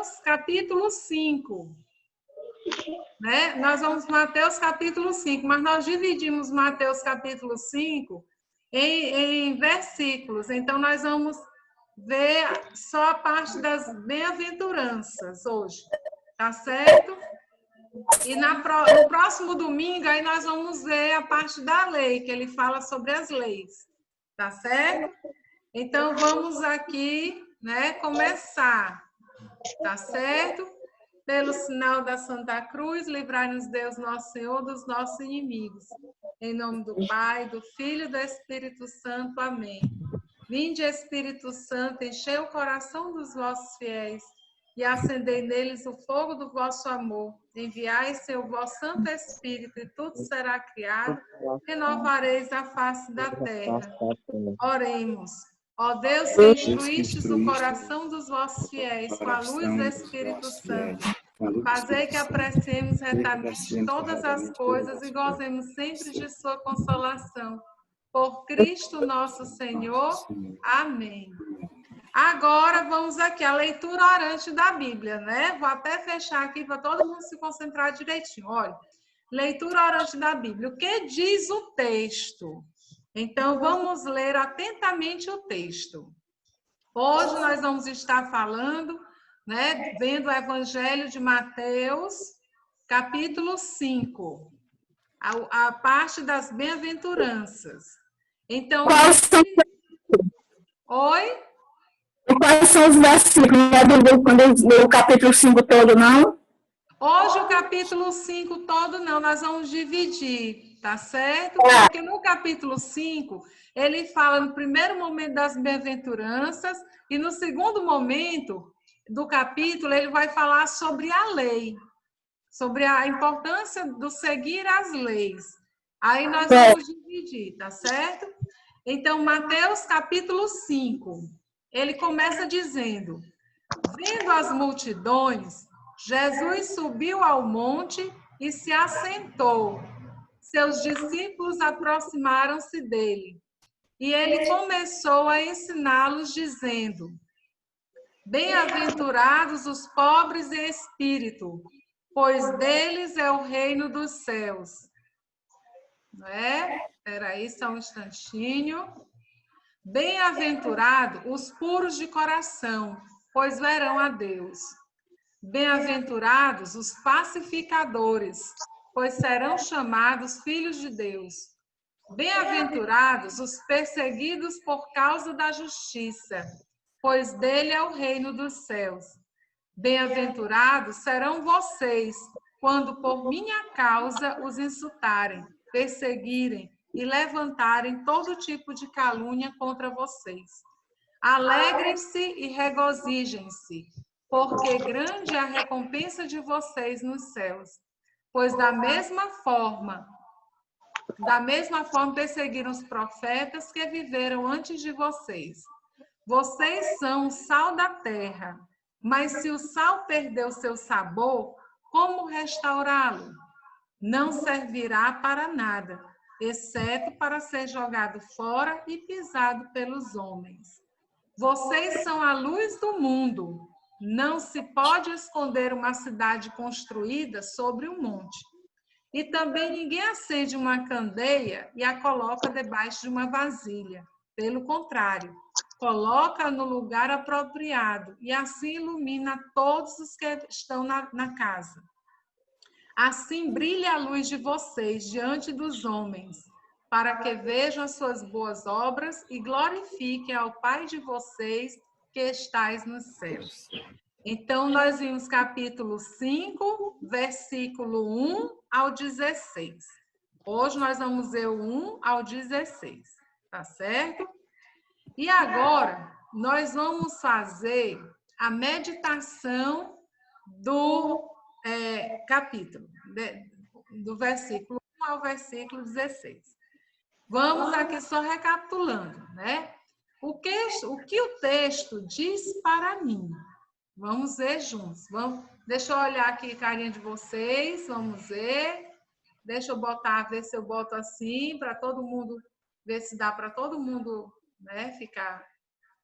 Mateus capítulo 5. Né? Nós vamos Mateus capítulo 5, mas nós dividimos Mateus capítulo 5 em versículos. Então, nós vamos ver só a parte das bem-aventuranças hoje, tá certo? E no próximo domingo, aí nós vamos ver a parte da lei, que ele fala sobre as leis, tá certo? Então, vamos aqui, né, começar, tá certo? Pelo sinal da Santa Cruz, livrai-nos Deus, nosso Senhor, dos nossos inimigos. Em nome do Pai, do Filho e do Espírito Santo. Amém. Vinde, Espírito Santo, enchei o coração dos vossos fiéis e acendei neles o fogo do vosso amor. Enviai, Senhor, o vosso Santo Espírito, e tudo será criado, renovareis a face da terra. Oremos. Ó Deus, que instruístes o coração dos vossos fiéis com a luz do Espírito Santo, fazei que apreciemos retamente todas as coisas e gozemos sempre de sua consolação. Por Cristo nosso Senhor. Amém. Agora vamos aqui à leitura orante da Bíblia, né? Vou até fechar aqui para todo mundo se concentrar direitinho. Olha, leitura orante da Bíblia. O que diz o texto? Então, vamos ler atentamente o texto. Hoje nós vamos estar falando, né, vendo o Evangelho de Mateus, capítulo 5, a parte das bem-aventuranças. Então, oi? Quais são os versículos? Não é do o capítulo 5 todo, não? Hoje o capítulo 5 todo não, nós vamos dividir, tá certo? Porque no capítulo 5, ele fala no primeiro momento das bem-aventuranças e no segundo momento do capítulo ele vai falar sobre a lei, sobre a importância do seguir as leis. Aí nós vamos dividir, tá certo? Então, Mateus capítulo 5, ele começa dizendo: vendo as multidões, Jesus subiu ao monte e se assentou. Seus discípulos aproximaram-se dele. E ele começou a ensiná-los, dizendo: bem-aventurados os pobres em espírito, pois deles é o reino dos céus. Não é? Espera aí, só um instantinho. Bem-aventurados os puros de coração, pois verão a Deus. Bem-aventurados os pacificadores, pois serão chamados filhos de Deus. Bem-aventurados os perseguidos por causa da justiça, pois dele é o reino dos céus. Bem-aventurados serão vocês, quando por minha causa os insultarem, perseguirem e levantarem todo tipo de calúnia contra vocês. Alegrem-se e regozijem-se, porque grande é a recompensa de vocês nos céus. Pois da mesma forma perseguiram os profetas que viveram antes de vocês. Vocês são o sal da terra, mas se o sal perdeu seu sabor, como restaurá-lo? Não servirá para nada, exceto para ser jogado fora e pisado pelos homens. Vocês são a luz do mundo. Não se pode esconder uma cidade construída sobre um monte. E também ninguém acende uma candeia e a coloca debaixo de uma vasilha. Pelo contrário, coloca no lugar apropriado e assim ilumina todos os que estão na casa. Assim brilha a luz de vocês diante dos homens, para que vejam as suas boas obras e glorifiquem ao Pai de vocês que estais nos céus. Então, nós vimos capítulo 5, versículo 1 ao 16. Hoje nós vamos ver o 1 ao 16, tá certo? E agora, nós vamos fazer a meditação do capítulo, do versículo 1 ao versículo 16. Vamos aqui só recapitulando, né? O que o texto diz para mim? Vamos ver juntos. Deixa eu olhar aqui a carinha de vocês, vamos ver. Deixa eu ver se eu boto assim, para todo mundo, ver se dá para todo mundo, né, ficar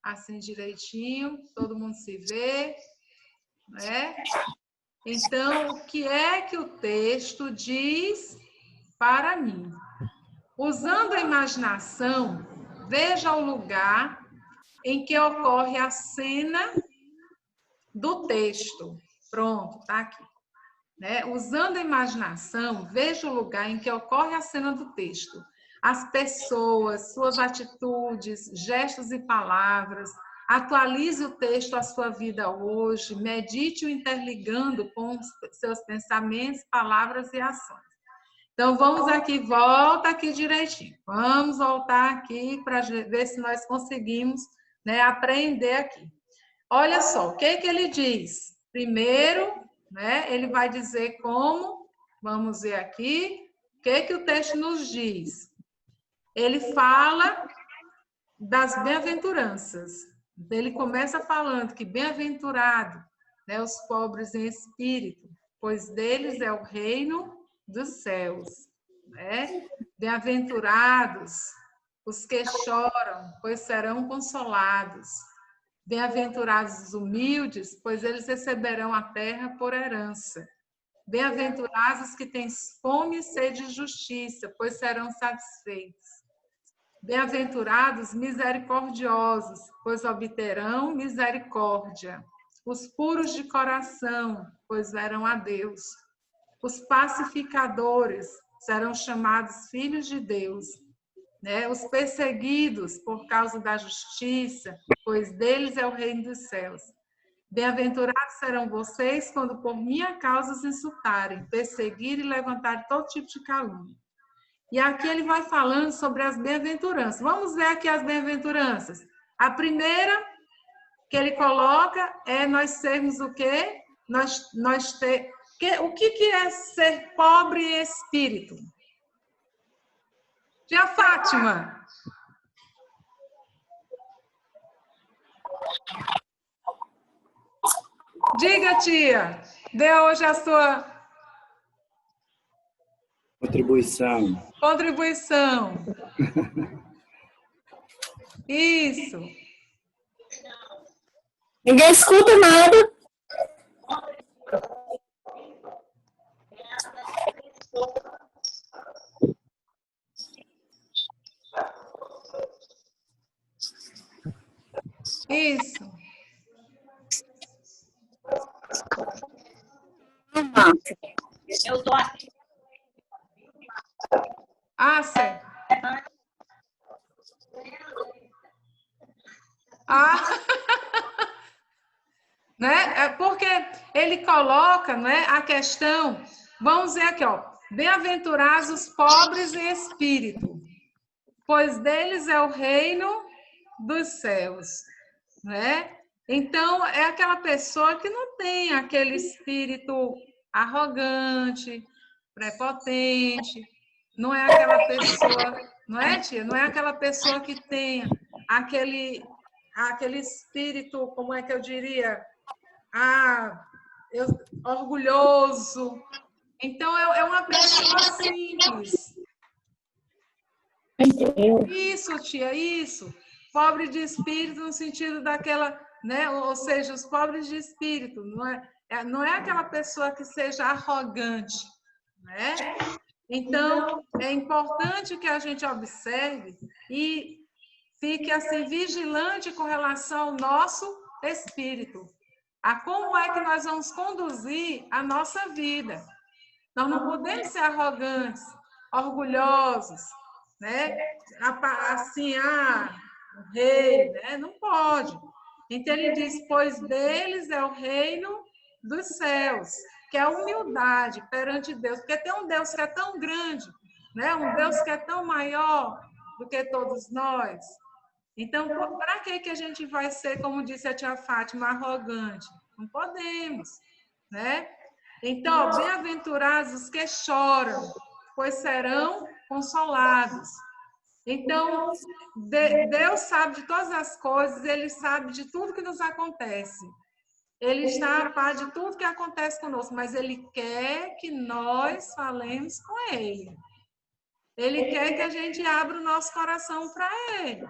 assim direitinho, todo mundo se vê. né? Então, o que é que o texto diz para mim? Usando a imaginação, veja o lugar em que ocorre a cena do texto. Pronto, tá aqui. Né? Usando a imaginação, veja o lugar em que ocorre a cena do texto. As pessoas, suas atitudes, gestos e palavras. Atualize o texto à sua vida hoje. Medite-o interligando com seus pensamentos, palavras e ações. Então, vamos aqui, volta aqui direitinho. Vamos voltar aqui para ver se nós conseguimos, né, aprender aqui. Olha só, o que ele diz? Primeiro, né, ele vai dizer como, vamos ver aqui, o que o texto nos diz? Ele fala das bem-aventuranças. Ele começa falando que bem-aventurado, né, os pobres em espírito, pois deles é o reino dos céus. Né? Bem-aventurados os que choram, pois serão consolados. Bem-aventurados os humildes, pois eles receberão a terra por herança. Bem-aventurados os que têm fome e sede de justiça, pois serão satisfeitos. Bem-aventurados misericordiosos, pois obterão misericórdia. Os puros de coração, pois verão a Deus. Os pacificadores serão chamados filhos de Deus. Né? Os perseguidos por causa da justiça, pois deles é o reino dos céus. Bem-aventurados serão vocês quando por minha causa os insultarem, perseguirem e levantarem todo tipo de calúnia. E aqui ele vai falando sobre as bem-aventuranças. Vamos ver aqui as bem-aventuranças. A primeira que ele coloca é nós sermos o quê? O que é ser pobre em espírito? Tia Fátima. Diga, tia. Dê hoje a sua contribuição. Isso. Ninguém escuta nada. Isso. Eu tô aqui. Certo. Né? É porque ele coloca, né, a questão, vamos ver aqui, ó, bem-aventurados os pobres em espírito, pois deles é o reino dos céus, né? Então, é aquela pessoa que não tem aquele espírito arrogante, prepotente, não é aquela pessoa, não é, tia? Não é aquela pessoa que tem aquele espírito, como é que eu diria? Orgulhoso. Então, é uma pessoa simples. Isso, tia, isso. Pobre de espírito no sentido daquela, né? Ou seja, os pobres de espírito. Não é aquela pessoa que seja arrogante, né? Então, é importante que a gente observe e fique assim vigilante com relação ao nosso espírito. A como é que nós vamos conduzir a nossa vida. Nós não podemos ser arrogantes, orgulhosos, né? Assim, o rei, né? Não pode. Então ele diz, pois deles é o reino dos céus, que é a humildade perante Deus, porque tem um Deus que é tão grande, né? Um Deus que é tão maior do que todos nós. Então, para que a gente vai ser, como disse a tia Fátima, arrogante? Não podemos, né? Então, bem-aventurados os que choram, pois serão consolados. Então, Deus sabe de todas as coisas, Ele sabe de tudo que nos acontece. Ele está a par de tudo que acontece conosco, mas Ele quer que nós falemos com Ele. Ele quer que a gente abra o nosso coração para Ele.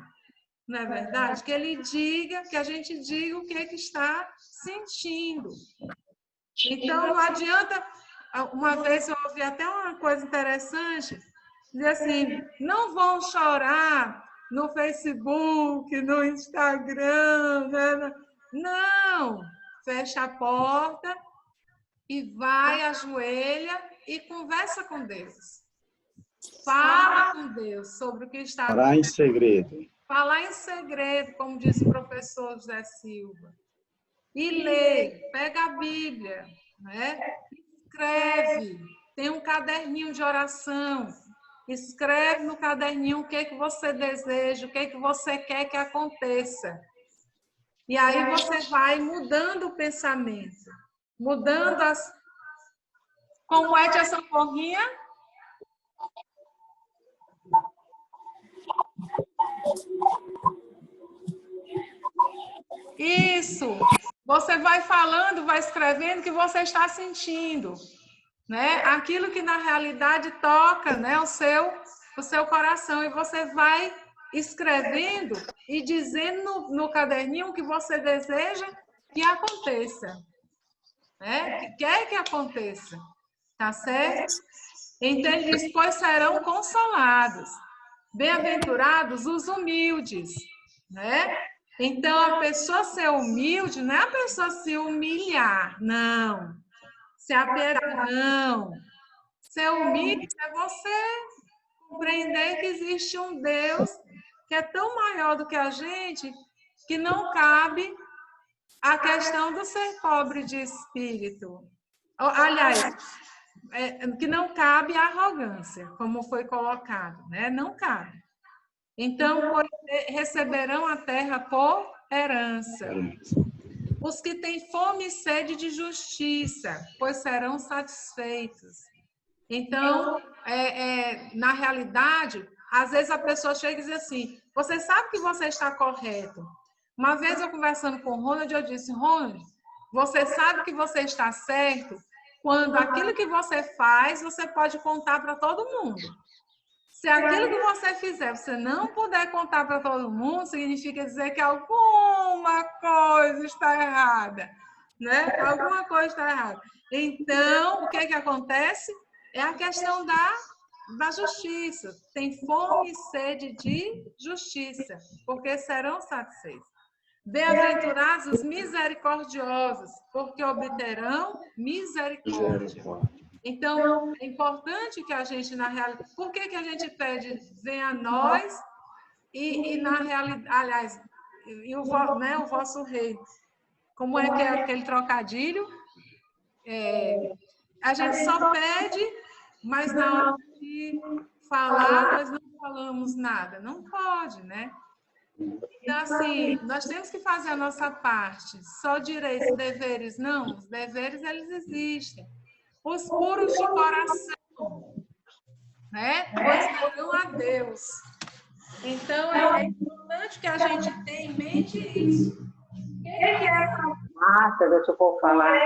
Não é verdade? Que ele diga, que a gente diga o que é que está sentindo. Então, não adianta... Uma vez eu ouvi até uma coisa interessante, dizer assim, não vão chorar no Facebook, no Instagram, né? Não! Fecha a porta e vai, ajoelha e conversa com Deus. Fala com Deus sobre o que está acontecendo. Falar em segredo. Falar em segredo, como diz o professor José Silva. E lê, pega a Bíblia, né? Escreve, tem um caderninho de oração. Escreve no caderninho o que é que você deseja, o que é que você quer que aconteça. E aí você vai mudando o pensamento, mudando as... Como é, tia Sanforrinha? Isso. Você vai falando, vai escrevendo o que você está sentindo, né? Aquilo que na realidade toca, né, o seu coração, e você vai escrevendo e dizendo no caderninho o que você deseja que aconteça, né? Que quer que aconteça, tá certo? Então ele diz: pois serão consolados. Bem-aventurados os humildes, né? Então, a pessoa ser humilde não é a pessoa se humilhar, não. Se apegar, não. Ser humilde é você compreender que existe um Deus que é tão maior do que a gente, que não cabe a questão do ser pobre de espírito. Aliás, que não cabe a arrogância, como foi colocado, né? Não cabe. Então, receberão a terra por herança. Os que têm fome e sede de justiça, pois serão satisfeitos. Então, na realidade, às vezes a pessoa chega e diz assim: você sabe que você está correto. Uma vez eu conversando com o Ronald, eu disse: Ronald, você sabe que você está certo quando aquilo que você faz, você pode contar para todo mundo. Se aquilo que você fizer, você não puder contar para todo mundo, significa dizer que alguma coisa está errada, né? Alguma coisa está errada. Então, o que que acontece? É a questão da justiça. Tem fome e sede de justiça, porque serão satisfeitos. Bem-aventurados os misericordiosos, porque obterão misericórdia. Então, é importante que a gente, na realidade... Por que que a gente pede venha a nós e na realidade... Aliás, o vosso reino. Como é que é aquele trocadilho? A gente só pede, mas na hora de falar, nós não falamos nada. Não pode, né? Então, assim, nós temos que fazer a nossa parte. Só direitos e deveres, não. Os deveres, eles existem. Os puros de coração, né? Pois verão a Deus. Então, é importante que a gente tenha em mente isso. O que é essa Márcia, deixa eu vou falar.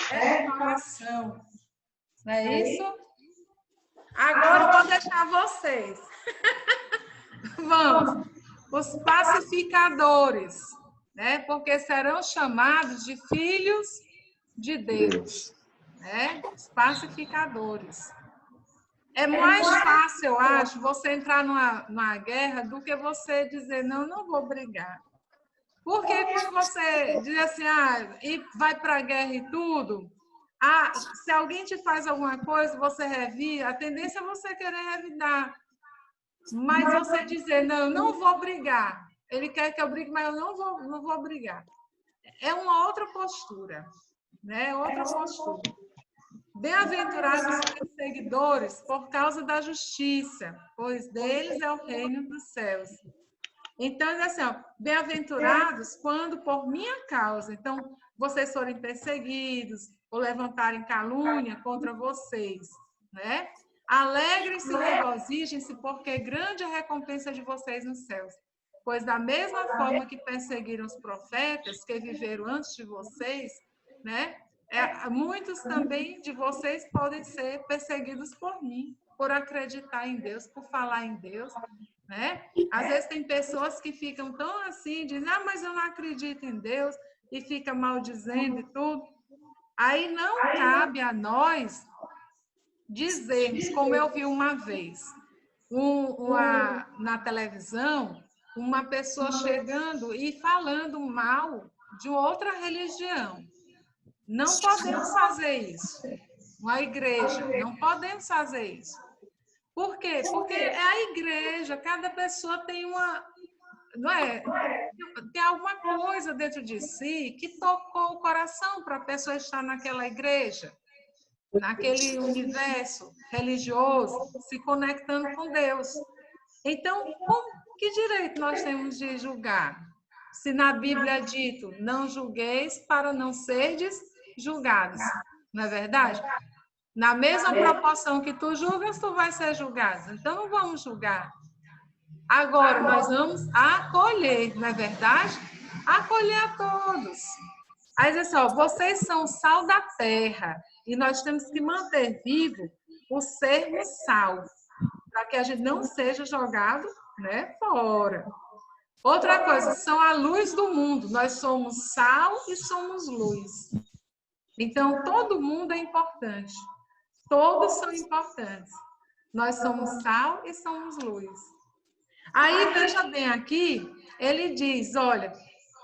renovação? Não é isso? Agora eu vou deixar vocês. Vamos. Os pacificadores, né? Porque serão chamados de filhos de Deus. Né? Os pacificadores. É mais fácil, eu acho, você entrar numa guerra do que você dizer, não vou brigar. Porque quando você diz assim, e vai para a guerra e tudo, se alguém te faz alguma coisa, você revida, a tendência é você querer revidar. Mas você dizer, não vou brigar. Ele quer que eu brigue, mas eu não vou brigar. É uma outra postura, né? Outra postura. Bem-aventurados os perseguidores por causa da justiça, pois deles é o reino dos céus. Então, é assim, bem-aventurados quando por minha causa. Então, vocês forem perseguidos ou levantarem calúnia contra vocês, né? Alegrem-se e regozijem-se, porque grande é a recompensa de vocês nos céus. Pois da mesma forma que perseguiram os profetas que viveram antes de vocês, né? Muitos também de vocês podem ser perseguidos por mim, por acreditar em Deus, por falar em Deus. né? Às vezes tem pessoas que ficam tão assim, dizem, ah, mas eu não acredito em Deus, e fica maldizendo e tudo. Aí não cabe a nós dizermos, como eu vi uma vez, na televisão, uma pessoa chegando e falando mal de outra religião. Não podemos fazer isso. Uma igreja, não podemos fazer isso. Por quê? Porque é a igreja, cada pessoa tem uma, não é? Tem alguma coisa dentro de si que tocou o coração para a pessoa estar naquela igreja, naquele universo religioso, se conectando com Deus. Então, que direito nós temos de julgar? Se na Bíblia é dito, não julgueis para não serdes julgados. Não é verdade? Na mesma proporção que tu julgas, tu vai ser julgado. Então, não vamos julgar. Agora, nós vamos acolher, não é verdade? Acolher a todos. Aí diz assim, ó, vocês são sal da terra e nós temos que manter vivo o sermos sal, para que a gente não seja jogado, né, fora. Outra coisa, são a luz do mundo. Nós somos sal e somos luz. Então, todo mundo é importante. Todos são importantes. Nós somos sal e somos luz. Aí, veja bem aqui, ele diz, olha,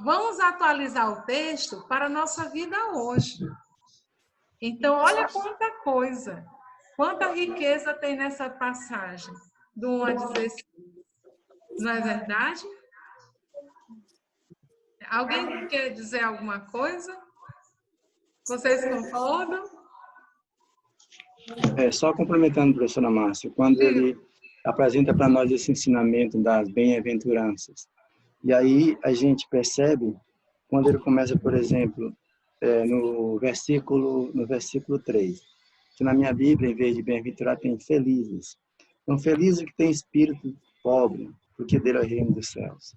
vamos atualizar o texto para a nossa vida hoje. Então, olha quanta coisa, quanta riqueza tem nessa passagem, do 1 a 16. Não é verdade? Alguém quer dizer alguma coisa? Vocês concordam? Só complementando, professora Márcia, quando ele apresenta para nós esse ensinamento das bem-aventuranças, e aí a gente percebe, quando ele começa, por exemplo, no versículo 3, que na minha Bíblia, em vez de bem-aventurado, tem felizes. Então, felizes que tem espírito pobre, porque dele é o reino dos céus.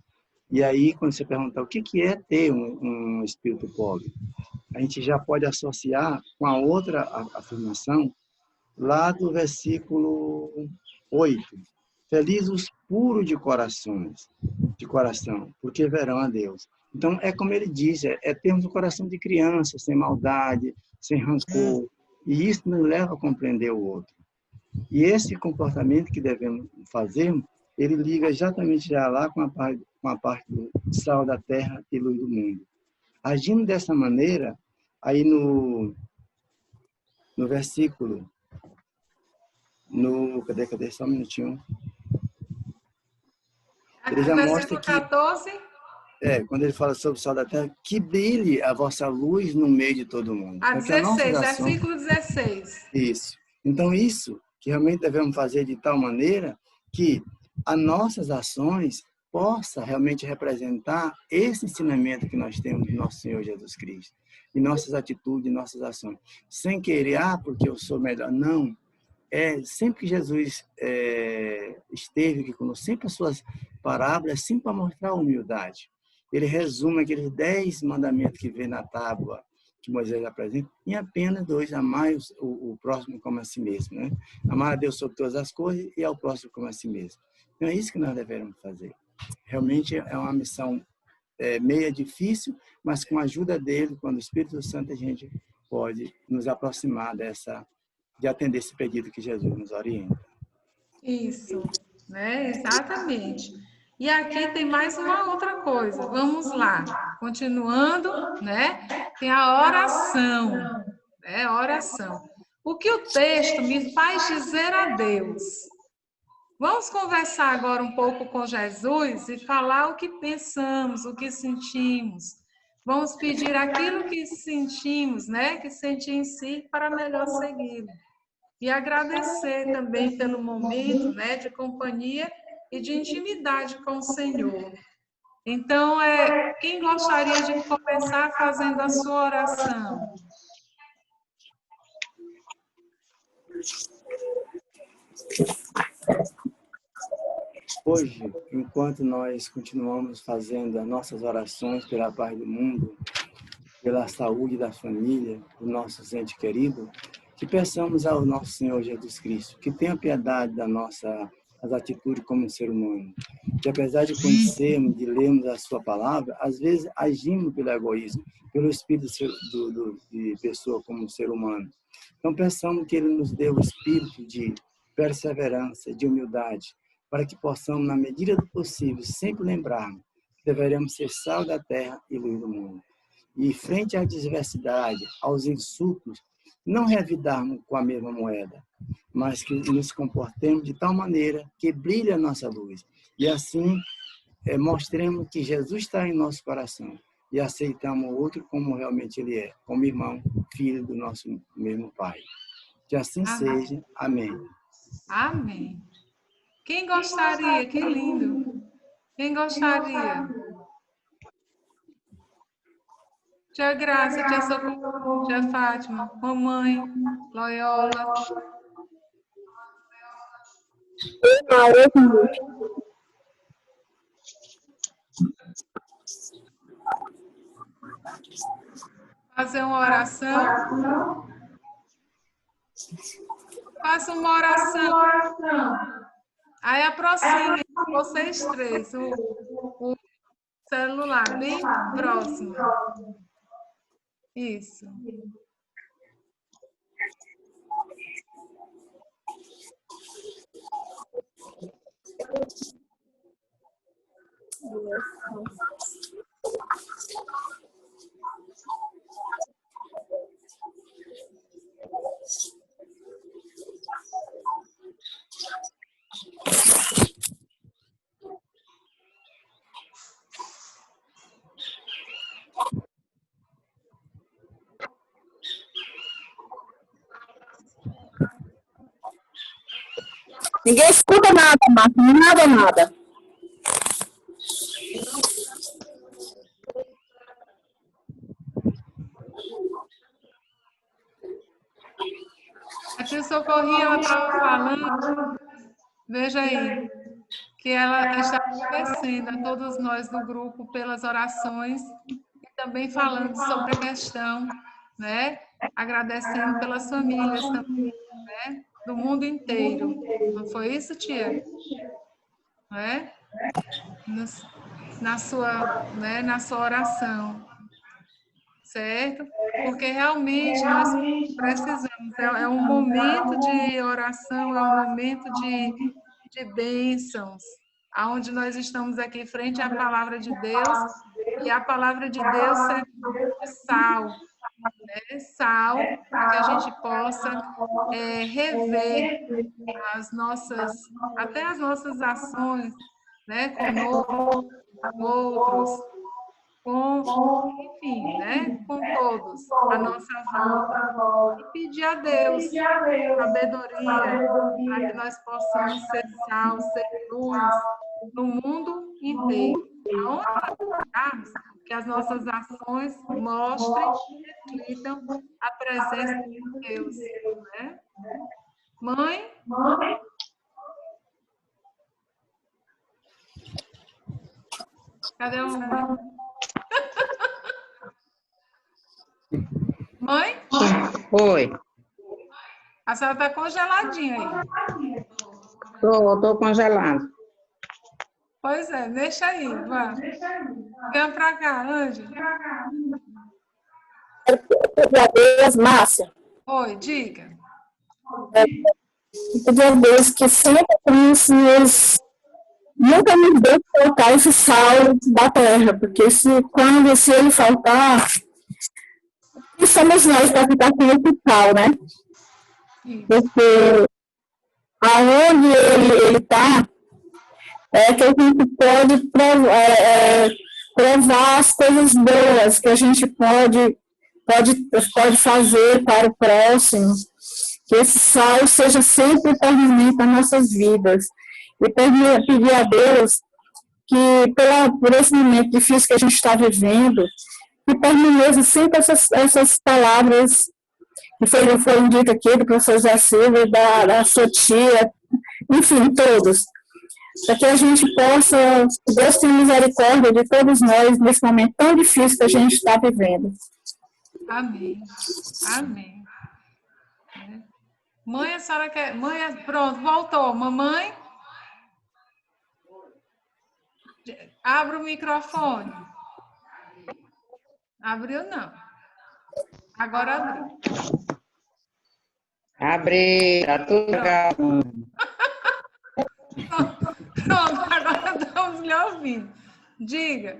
E aí, quando você perguntar o que é ter um espírito pobre, a gente já pode associar com a outra afirmação, lá do versículo 8. Felizes os puros de coração, porque verão a Deus. Então, é como ele diz, termos um coração de criança, sem maldade, sem rancor, e isso nos leva a compreender o outro. E esse comportamento que devemos fazer, ele liga exatamente já lá com a parte do sal da terra e luz do mundo. Agindo dessa maneira, aí no versículo, cadê? Só um minutinho. Ele já mostra que, 14. quando ele fala sobre o sal da terra, que brilhe a vossa luz no meio de todo mundo. 16, versículo 16. Isso. Então, isso que realmente devemos fazer de tal maneira que as nossas ações possa realmente representar esse ensinamento que nós temos do nosso Senhor Jesus Cristo. E nossas atitudes, nossas ações. Sem querer, porque eu sou melhor. Não. Sempre que Jesus esteve aqui conosco, sempre as suas parábolas, sempre para mostrar a humildade. Ele resume aqueles 10 mandamentos que vê na tábua que Moisés apresenta, em apenas 2, amar o próximo como a si mesmo. Né? Amar a Deus sobre todas as coisas e ao próximo como a si mesmo. Então é isso que nós devemos fazer. Realmente é uma missão meia difícil, mas com a ajuda dele, quando o Espírito Santo, a gente pode nos aproximar de atender esse pedido que Jesus nos orienta. Isso, né? Exatamente. E aqui tem mais uma outra coisa. Vamos lá. Continuando, né? Tem a oração, né? Oração. O que o texto me faz dizer a Deus? Vamos conversar agora um pouco com Jesus e falar o que pensamos, o que sentimos. Vamos pedir aquilo que sentimos, né? Que sente em si para melhor segui-lo. E agradecer também pelo momento, né, de companhia e de intimidade com o Senhor. Então, quem gostaria de começar fazendo a sua oração? Hoje, enquanto nós continuamos fazendo as nossas orações pela paz do mundo, pela saúde da família, do nosso ente querido, que peçamos ao nosso Senhor Jesus Cristo, que tenha piedade da nossa as atitudes como ser humano. Que apesar de conhecermos, de lermos a sua palavra, às vezes agimos pelo egoísmo, pelo espírito de pessoa como ser humano. Então peçamos que Ele nos dê o espírito de perseverança, de humildade, para que possamos, na medida do possível, sempre lembrarmos que deveremos ser sal da terra e luz do mundo. E frente à diversidade, aos insultos, não revidarmos com a mesma moeda, mas que nos comportemos de tal maneira que brilhe a nossa luz. E assim mostremos que Jesus está em nosso coração e aceitamos o outro como realmente ele é, como irmão, filho do nosso mesmo Pai. Que assim seja. Amém. Amém. Quem gostaria? Que lindo. Quem gostaria? Tia Graça, tia Socorro, tia Fátima, mamãe, Loyola. Fazer uma oração. Faça uma oração. Aí aproxime vocês três, o celular bem próximo. Isso. Ninguém escuta nada, Marcos, nada. A tia Socorrinha, ela estava falando, veja aí, que ela está agradecendo a todos nós do grupo pelas orações e também falando sobre a questão, né? Agradecendo pelas famílias também, né? Do mundo inteiro. Não foi isso, tia? Né? Na sua oração. Certo? Porque realmente nós precisamos, é um momento de oração, é um momento de bênçãos, onde nós estamos aqui frente à palavra de Deus, e a palavra de Deus serve de sal, né? Sal, para que a gente possa rever até as nossas ações, né? Conosco, com outros, enfim, né? Com todos à nossa volta. E pedir a Deus sabedoria para que nós possamos ser sal, ser luz no mundo inteiro. Aonde nós estivermos, que as nossas ações mostrem e reflitam a presença de Deus. Né? Mãe? Cadê a mãe? Mãe? Oi. A senhora está congeladinha aí. Tô congelando. Pois é, deixa aí, vá. Vem para cá, Ângela. Deus, Márcia. Oi, diga. Pedir a Deus que sempre nunca nos deixe colocar esse sal da terra, porque se ele faltar, que somos nós para ficar com esse sal, né? Porque aonde ele está, é que a gente pode provar as coisas boas que a gente pode fazer para o próximo, que esse sal seja sempre permanente nas nossas vidas. E pedir a Deus que, por esse momento difícil que a gente está vivendo, que permaneça sempre essas palavras que foram ditas aqui do professor Zé Silva, da sua tia, enfim, todos. Para que a gente possa, Deus tenha misericórdia de todos nós nesse momento tão difícil que a gente está vivendo. Amém. Amém. Mãe, a senhora quer... Mãe, pronto, voltou. Mamãe? Abra o microfone. Abriu, não. Agora abriu. Abre, tá tudo legal. Pronto, agora estamos lhe ouvindo. Diga.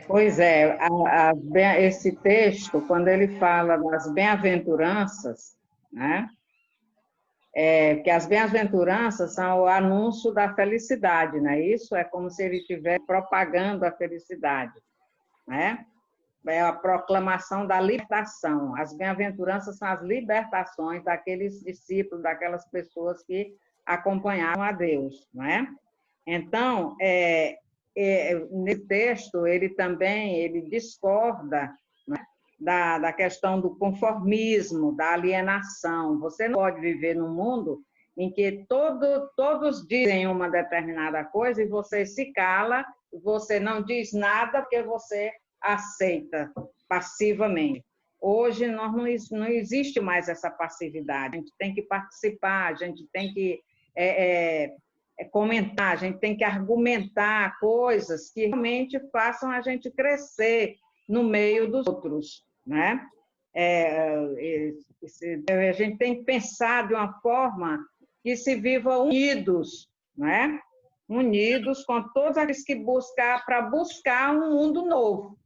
Pois é, esse texto, quando ele fala das bem-aventuranças, né? Que as bem-aventuranças são o anúncio da felicidade, né? Isso é como se ele estivesse propagando a felicidade, né? É a proclamação da libertação. As bem-aventuranças são as libertações daqueles discípulos, daquelas pessoas que acompanharam a Deus, né? Então, nesse texto, ele discorda, né, da questão do conformismo, da alienação. Você não pode viver num mundo em que todos dizem uma determinada coisa e você se cala, você não diz nada porque você aceita passivamente. Hoje não existe mais essa passividade, a gente tem que participar, a gente tem que comentar, a gente tem que argumentar coisas que realmente façam a gente crescer no meio dos outros, né? A gente tem que pensar de uma forma que se viva unidos, né? Unidos com todos aqueles que buscar um mundo novo,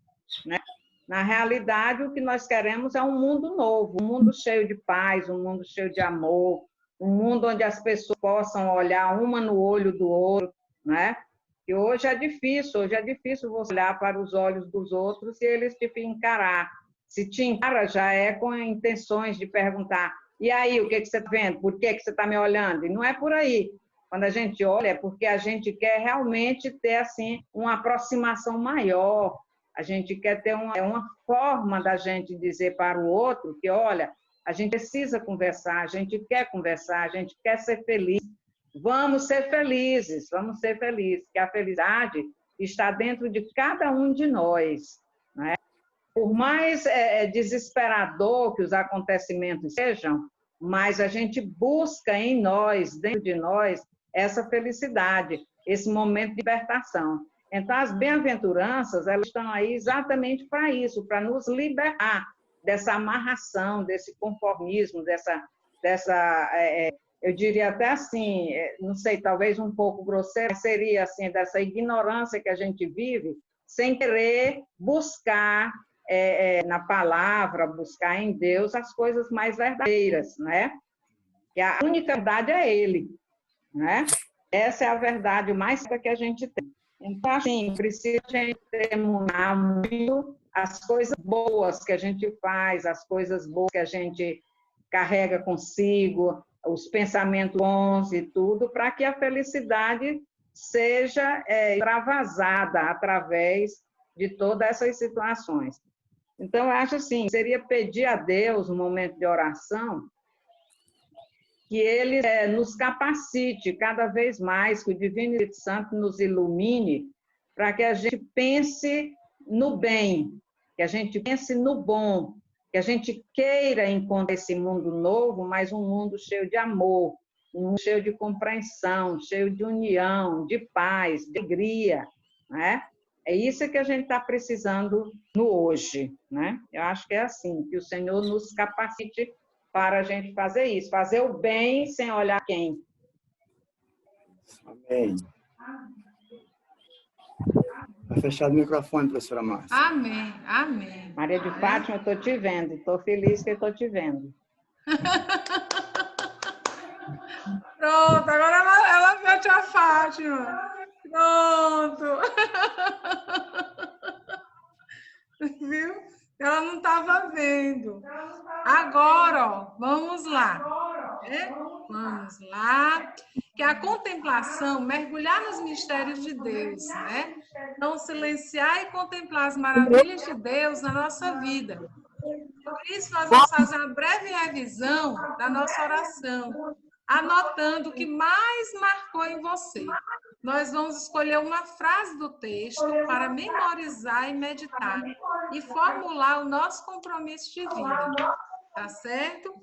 né? Na realidade, o que nós queremos é um mundo novo, um mundo cheio de paz, um mundo cheio de amor, um mundo onde as pessoas possam olhar uma no olho do outro, né? E hoje é difícil você olhar para os olhos dos outros e eles te encarar. Se te encara, já é com intenções de perguntar, e aí, o que você está vendo? Por que você está me olhando? E não é por aí. Quando a gente olha, é porque a gente quer realmente ter, assim, uma aproximação maior. A gente quer ter uma forma da gente dizer para o outro que, olha, a gente precisa conversar, a gente quer ser feliz. Vamos ser felizes, que a felicidade está dentro de cada um de nós, né? Por mais desesperador que os acontecimentos sejam, mas a gente busca em nós, dentro de nós, essa felicidade, esse momento de libertação. Então, as bem-aventuranças, elas estão aí exatamente para isso, para nos libertar dessa amarração, desse conformismo, eu diria até assim, não sei, talvez um pouco grosseira, seria assim, dessa ignorância que a gente vive, sem querer buscar na palavra, buscar em Deus as coisas mais verdadeiras, né? Que a única verdade é Ele, né? Essa é a verdade mais que a gente tem. Então, assim, precisa a gente terminar muito as coisas boas que a gente faz, as coisas boas que a gente carrega consigo, os pensamentos bons e tudo, para que a felicidade seja extravasada através de todas essas situações. Então, eu acho assim, seria pedir a Deus, no momento de oração, que Ele nos capacite cada vez mais, que o Divino Espírito Santo nos ilumine, para que a gente pense no bem, que a gente pense no bom, que a gente queira encontrar esse mundo novo, mas um mundo cheio de amor, um mundo cheio de compreensão, cheio de união, de paz, de alegria, né? É isso que a gente está precisando no hoje, né? Eu acho que é assim, que o Senhor nos capacite para a gente fazer isso, fazer o bem sem olhar quem. Amém. Está fechado o microfone, professora Márcia. Amém, amém. Maria de Fátima, eu estou te vendo, estou feliz que eu estou te vendo. Pronto, agora ela viu a tia Fátima. Pronto. Viu? Ela não estava vendo. Agora, ó, vamos lá. Vamos lá. Que a contemplação, mergulhar nos mistérios de Deus, né? Então, silenciar e contemplar as maravilhas de Deus na nossa vida. Por isso, nós vamos fazer uma breve revisão da nossa oração, anotando o que mais marcou em você. Nós vamos escolher uma frase do texto para memorizar e meditar e formular o nosso compromisso de vida. Tá certo?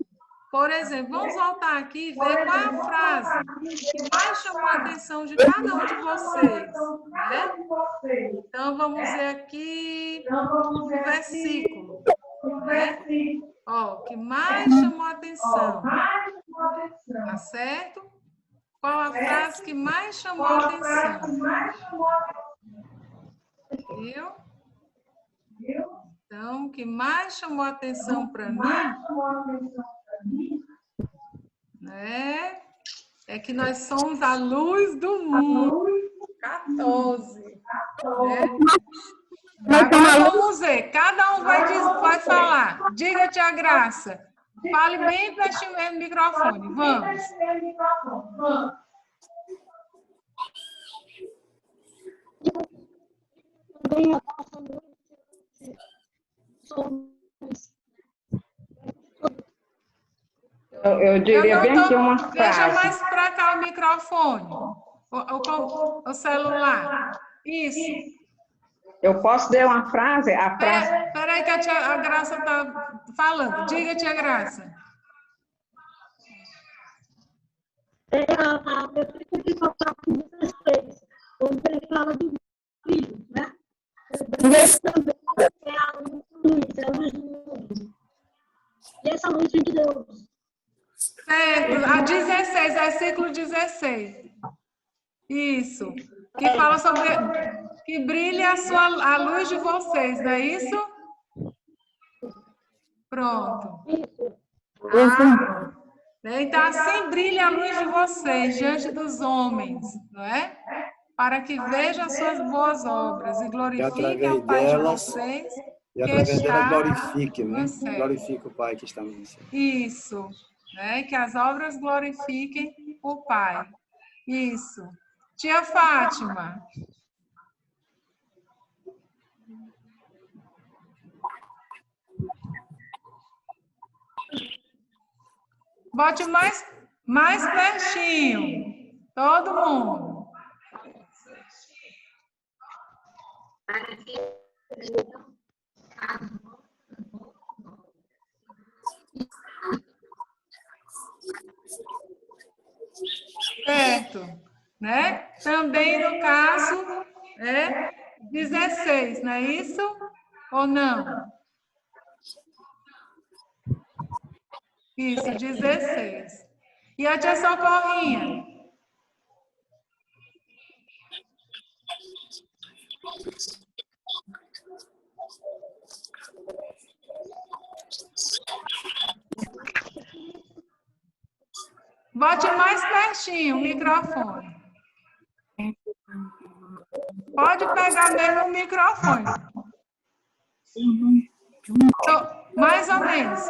Por exemplo, vamos voltar aqui e ver qual é a frase que mais chamou a atenção de cada um de vocês, né? Então, vamos ver aqui o versículo, né? Ó, que mais chamou a atenção, tá certo? Qual a frase que mais chamou a atenção? Viu? Então, o que mais chamou a atenção para mim, né, é que nós somos a luz do mundo. 14. Né? Agora vamos ver. Cada um vai falar. Diga, tia Graça. Fale bem pertinho mesmo no microfone. Vamos. Eu diria bem que uma frase. Deixa mais para cá o microfone. O celular. Isso. Eu posso dar uma frase? Espera aí que a Graça está falando. Diga, tia Graça. Onde ele fala do filho, né? Esse também é a luz, é a luz do mundo. E essa luz vem de Deus. Certo, a 16, versículo 16. Isso. Que fala sobre que brilhe a luz de vocês, não é isso? Pronto. Então, assim brilha a luz de vocês diante dos homens, não é? Para que vejam as suas boas obras e glorifiquem o Pai de vocês. E através dela glorifique, né? Glorifique o Pai que está no céu. Isso. Né? Que as obras glorifiquem o Pai. Isso. Tia Fátima. Bote mais pertinho. Todo mundo. Certo. Né? Também no caso é 16, não é isso? Ou não? Isso, 16. E a tia Socorrinha? Bote mais pertinho o microfone. Pode pegar mesmo o microfone. Mais ou menos.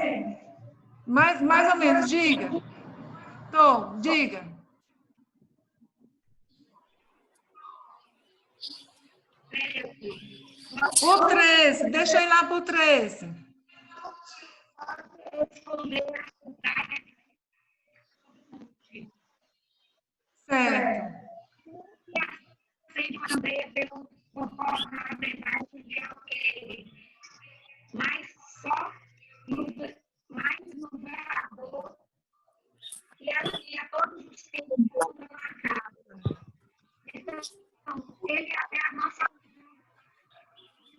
Mais ou menos, diga. Diga. O 13, deixa eu ir lá para o 13. Certo. Mas só mais no vereador e a todos os que estão na casa. Então, ele é a nossa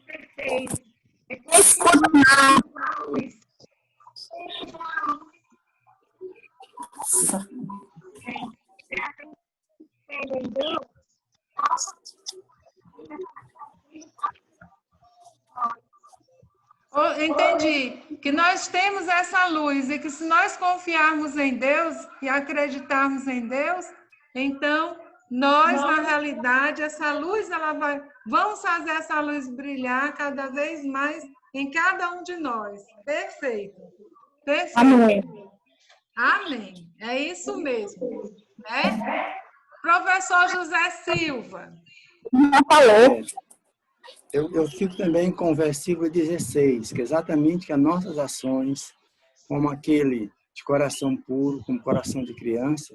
perfeita. Entendi. Que nós temos essa luz e que se nós confiarmos em Deus e acreditarmos em Deus, então nós, na realidade, essa luz, vamos fazer essa luz brilhar cada vez mais em cada um de nós. Perfeito. Perfeito. Amém. Amém. É isso mesmo. Né? Professor José Silva. Não falou. Eu fico também com o versículo 16, que é exatamente que as nossas ações, como aquele de coração puro, como coração de criança,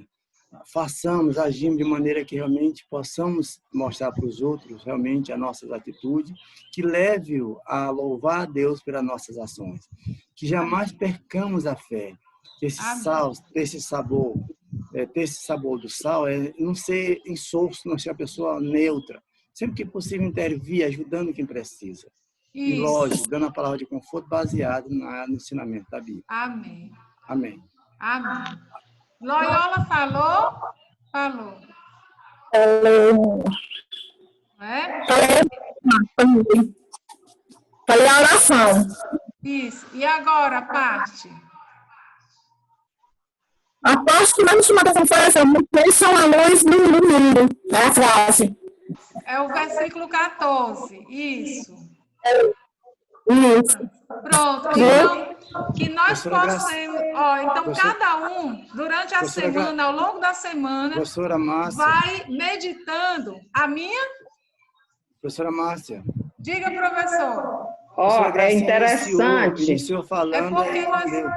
agimos de maneira que realmente possamos mostrar para os outros realmente as nossas atitudes, que leve-o a louvar a Deus pelas nossas ações, que jamais percamos a fé, Que esse Amém. sal, ter esse sabor do sal, é não ser insosso, não ser uma pessoa neutra. Sempre que possível intervir, ajudando quem precisa. E, Isso. lógico, dando a palavra de conforto baseado no ensinamento da Bíblia. Amém. Amém. Amém. Loyola falou? Falou. É? Falei a oração. Isso. E agora, a parte? A parte que mais me chamou a atenção foi essa, vocês são a luz do mundo. É a frase. É o versículo 14. Isso. Isso. Pronto. Então, que nós possamos... Ó, então, Professora- cada um, durante a Professora semana, ao longo da semana, Professora Márcia, vai meditando. A minha? professora Márcia, Diga, professor. Ó, professora é Gracinha interessante. Iniciou falando, É porque nós... entendeu?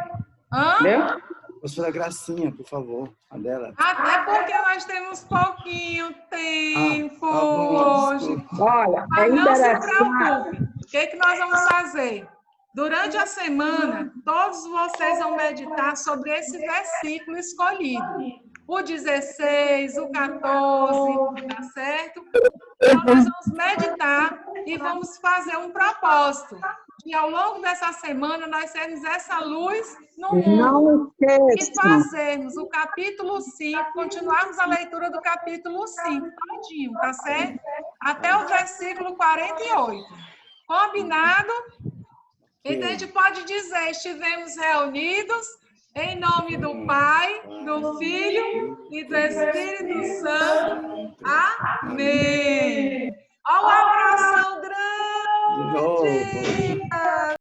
Hã? Entendeu? Professora Gracinha, por favor, a dela. Até porque nós temos pouquinho tempo tá bom, hoje. desculpa. Olha, é Mas não se interessante. preocupe. O que nós vamos fazer? Durante a semana, todos vocês vão meditar sobre esse versículo escolhido. O 16, o 14, tá certo? Então, nós vamos meditar e vamos fazer um propósito. E ao longo dessa semana, nós termos essa luz no mundo. Não E esqueça. fazermos o capítulo 5, continuarmos a leitura do capítulo 5, todinho, tá certo? Até o versículo 48. Combinado? Então, a gente pode dizer, estivemos reunidos em nome do Pai, do Filho e do Espírito Santo. Amém. Olha o abração grande. De novo.